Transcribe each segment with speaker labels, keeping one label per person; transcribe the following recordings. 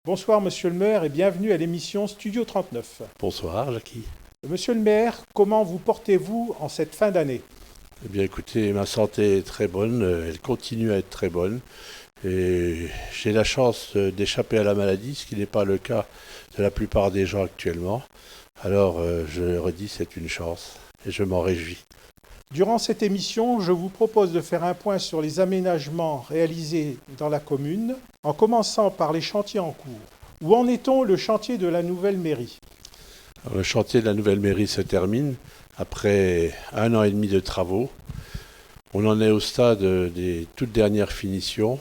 Speaker 1: Bonsoir Monsieur le maire et bienvenue à l'émission Studio 39.
Speaker 2: Bonsoir, Jackie.
Speaker 1: Monsieur le maire, comment vous portez-vous en cette fin d'année?
Speaker 2: Eh bien, écoutez, ma santé est très bonne, elle continue à être très bonne. Et j'ai la chance d'échapper à la maladie, ce qui n'est pas le cas de la plupart des gens actuellement. Alors, je le redis, c'est une chance et je m'en réjouis.
Speaker 1: Durant cette émission, je vous propose de faire un point sur les aménagements réalisés dans la commune, en commençant par les chantiers en cours. Où en est-on le chantier de la nouvelle mairie?
Speaker 2: Alors, le chantier de la nouvelle mairie se termine après 1 an et demi de travaux. On en est au stade des toutes dernières finitions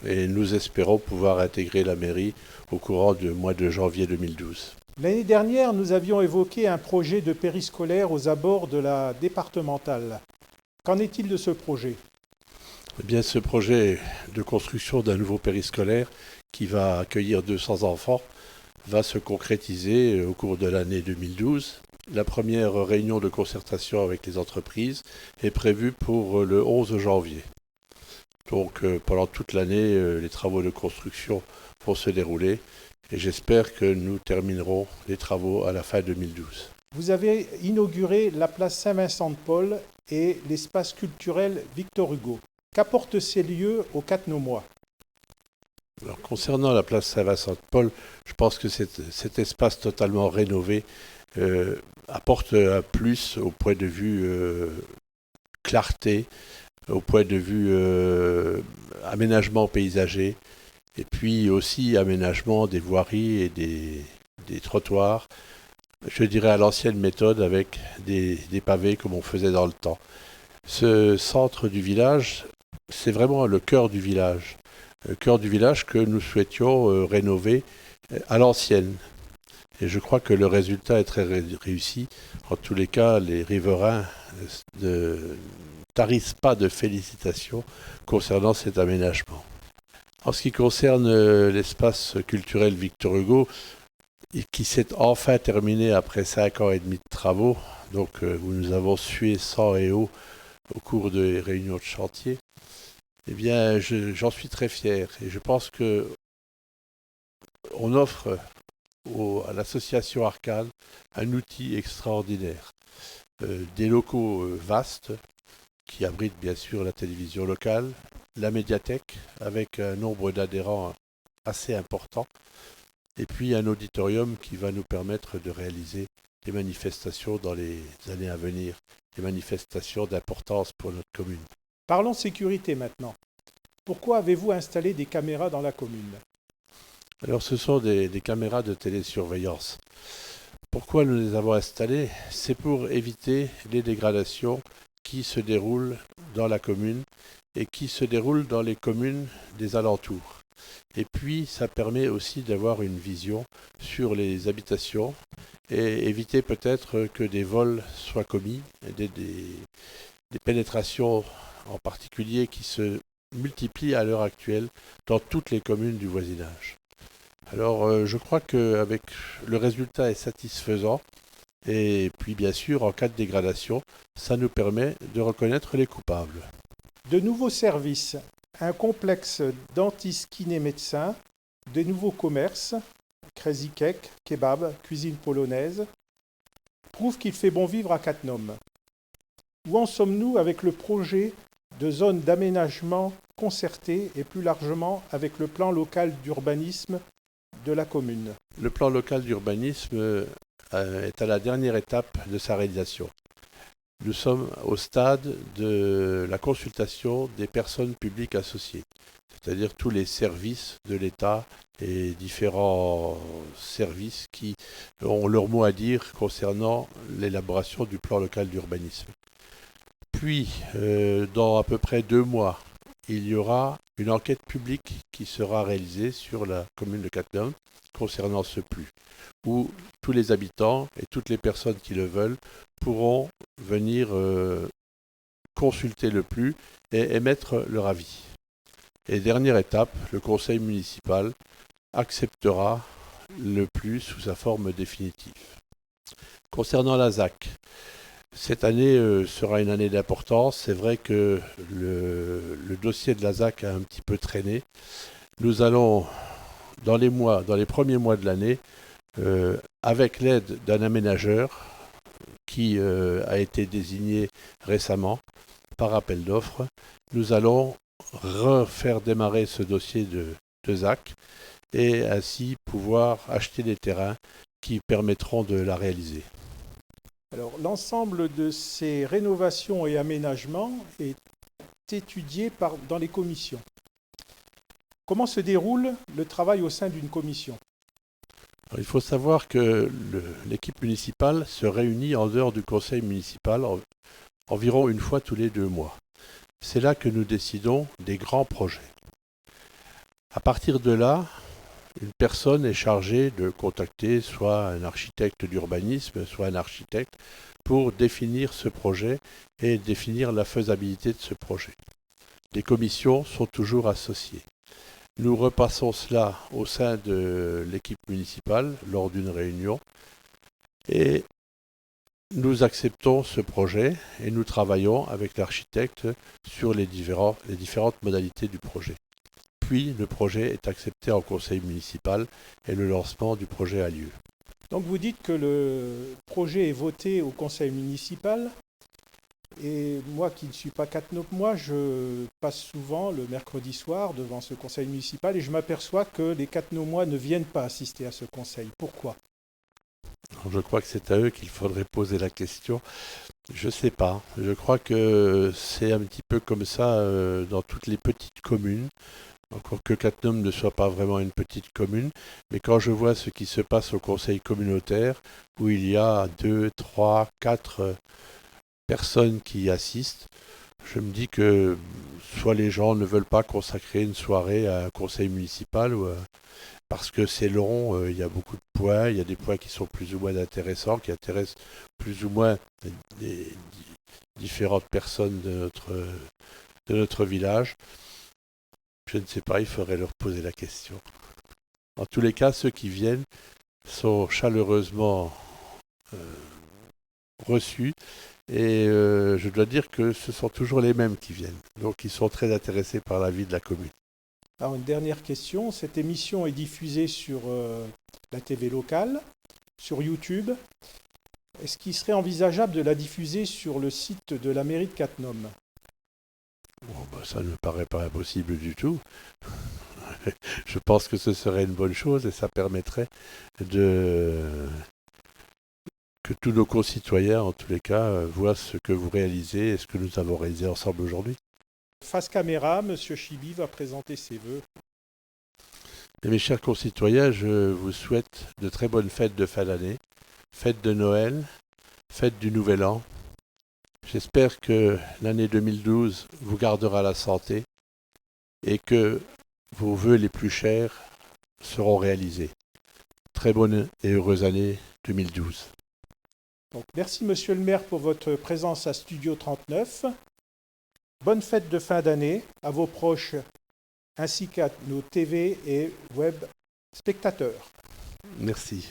Speaker 2: et nous espérons pouvoir intégrer la mairie au courant du mois de janvier 2012.
Speaker 1: L'année dernière, nous avions évoqué un projet de périscolaire aux abords de la départementale. Qu'en est-il de ce projet?
Speaker 2: Eh bien, ce projet de construction d'un nouveau périscolaire qui va accueillir 200 enfants va se concrétiser au cours de l'année 2012. La première réunion de concertation avec les entreprises est prévue pour le 11 janvier. Donc pendant toute l'année, les travaux de construction vont se dérouler et j'espère que nous terminerons les travaux à la fin 2012.
Speaker 1: Vous avez inauguré la place Saint-Vincent-de-Paul et l'espace culturel Victor Hugo. Qu'apportent ces lieux aux Catenomois?
Speaker 2: Alors, concernant la place Saint-Vincent-de-Paul, je pense que cet espace totalement rénové apporte un plus au point de vue clarté, au point de vue aménagement paysager, et puis aussi aménagement des voiries et des trottoirs, je dirais à l'ancienne méthode avec des pavés comme on faisait dans le temps. Ce centre du village, c'est vraiment le cœur du village. Le cœur du village que nous souhaitions rénover à l'ancienne. Et je crois que le résultat est très réussi. En tous les cas, les riverains ne tarissent pas de félicitations concernant cet aménagement. En ce qui concerne l'espace culturel Victor Hugo, qui s'est enfin terminé après 5 ans et demi de travaux, donc où nous avons sué sang et eau au cours des réunions de chantier, eh bien, j'en suis très fier et je pense que on offre à l'association Arcane un outil extraordinaire. Des locaux vastes qui abritent bien sûr la télévision locale, la médiathèque avec un nombre d'adhérents assez important et puis un auditorium qui va nous permettre de réaliser des manifestations dans les années à venir, des manifestations d'importance pour notre commune.
Speaker 1: Parlons sécurité maintenant. Pourquoi avez-vous installé des caméras dans la commune?
Speaker 2: Alors ce sont des caméras de télésurveillance. Pourquoi nous les avons installées? C'est pour éviter les dégradations qui se déroulent dans la commune et qui se déroulent dans les communes des alentours. Et puis ça permet aussi d'avoir une vision sur les habitations et éviter peut-être que des vols soient commis, des pénétrations en particulier qui se multiplient à l'heure actuelle dans toutes les communes du voisinage. Alors je crois qu'avec le résultat est satisfaisant et puis bien sûr en cas de dégradation, ça nous permet de reconnaître les coupables.
Speaker 1: De nouveaux services, un complexe dentiste-kiné-médecin, des nouveaux commerces, Crazy Cake, kebab, cuisine polonaise, prouvent qu'il fait bon vivre à Cattenom. Où en sommes-nous avec le projet de zone d'aménagement concerté et plus largement avec le plan local d'urbanisme de la commune?
Speaker 2: Le plan local d'urbanisme est à la dernière étape de sa réalisation. Nous sommes au stade de la consultation des personnes publiques associées, c'est-à-dire tous les services de l'État et différents services qui ont leur mot à dire concernant l'élaboration du plan local d'urbanisme. Puis, dans à peu près 2 mois, il y aura une enquête publique qui sera réalisée sur la commune de Cattenom concernant ce PLU, où tous les habitants et toutes les personnes qui le veulent pourront venir consulter le PLU et émettre leur avis. Et dernière étape, le conseil municipal acceptera le PLU sous sa forme définitive. Concernant la ZAC, cette année sera une année d'importance. C'est vrai que le dossier de la ZAC a un petit peu traîné. Nous allons dans les premiers mois de l'année, avec l'aide d'un aménageur qui a été désigné récemment par appel d'offres, nous allons refaire démarrer ce dossier de ZAC et ainsi pouvoir acheter des terrains qui permettront de la réaliser.
Speaker 1: Alors, l'ensemble de ces rénovations et aménagements est étudié dans les commissions. Comment se déroule le travail au sein d'une commission ?
Speaker 2: Alors, il faut savoir que l'équipe municipale se réunit en dehors du conseil municipal environ une fois tous les 2 mois. C'est là que nous décidons des grands projets. À partir de là, une personne est chargée de contacter soit un architecte d'urbanisme, soit un architecte pour définir ce projet et définir la faisabilité de ce projet. Les commissions sont toujours associées. Nous repassons cela au sein de l'équipe municipale lors d'une réunion et nous acceptons ce projet et nous travaillons avec l'architecte sur les différentes modalités du projet. Puis le projet est accepté en conseil municipal et le lancement du projet a lieu.
Speaker 1: Donc vous dites que le projet est voté au conseil municipal et moi qui ne suis pas catnomois, je passe souvent le mercredi soir devant ce conseil municipal et je m'aperçois que les catnomois ne viennent pas assister à ce conseil. Pourquoi ?
Speaker 2: Je crois que c'est à eux qu'il faudrait poser la question. Je ne sais pas. Je crois que c'est un petit peu comme ça dans toutes les petites communes. Encore que Cattenom ne soit pas vraiment une petite commune, mais quand je vois ce qui se passe au conseil communautaire, où il y a 2, 3, 4 personnes qui y assistent, je me dis que soit les gens ne veulent pas consacrer une soirée à un conseil municipal, parce que c'est long, il y a beaucoup de points, il y a des points qui sont plus ou moins intéressants, qui intéressent plus ou moins les différentes personnes de notre village. Je ne sais pas, il faudrait leur poser la question. En tous les cas, ceux qui viennent sont chaleureusement reçus et je dois dire que ce sont toujours les mêmes qui viennent. Donc ils sont très intéressés par la vie de la commune.
Speaker 1: Alors une dernière question, cette émission est diffusée sur la TV locale, sur YouTube. Est-ce qu'il serait envisageable de la diffuser sur le site de la mairie de Cattenom ?
Speaker 2: Bon, ça ne me paraît pas impossible du tout. Je pense que ce serait une bonne chose et ça permettrait que tous nos concitoyens, en tous les cas, voient ce que vous réalisez et ce que nous avons réalisé ensemble aujourd'hui.
Speaker 1: Face caméra, M. Chibi va présenter ses vœux.
Speaker 2: Et mes chers concitoyens, je vous souhaite de très bonnes fêtes de fin d'année, fêtes de Noël, fêtes du Nouvel An. J'espère que l'année 2012 vous gardera la santé et que vos vœux les plus chers seront réalisés. Très bonne et heureuse année 2012.
Speaker 1: Donc, merci Monsieur le maire pour votre présence à Studio 39. Bonne fête de fin d'année à vos proches ainsi qu'à nos TV et web spectateurs.
Speaker 2: Merci.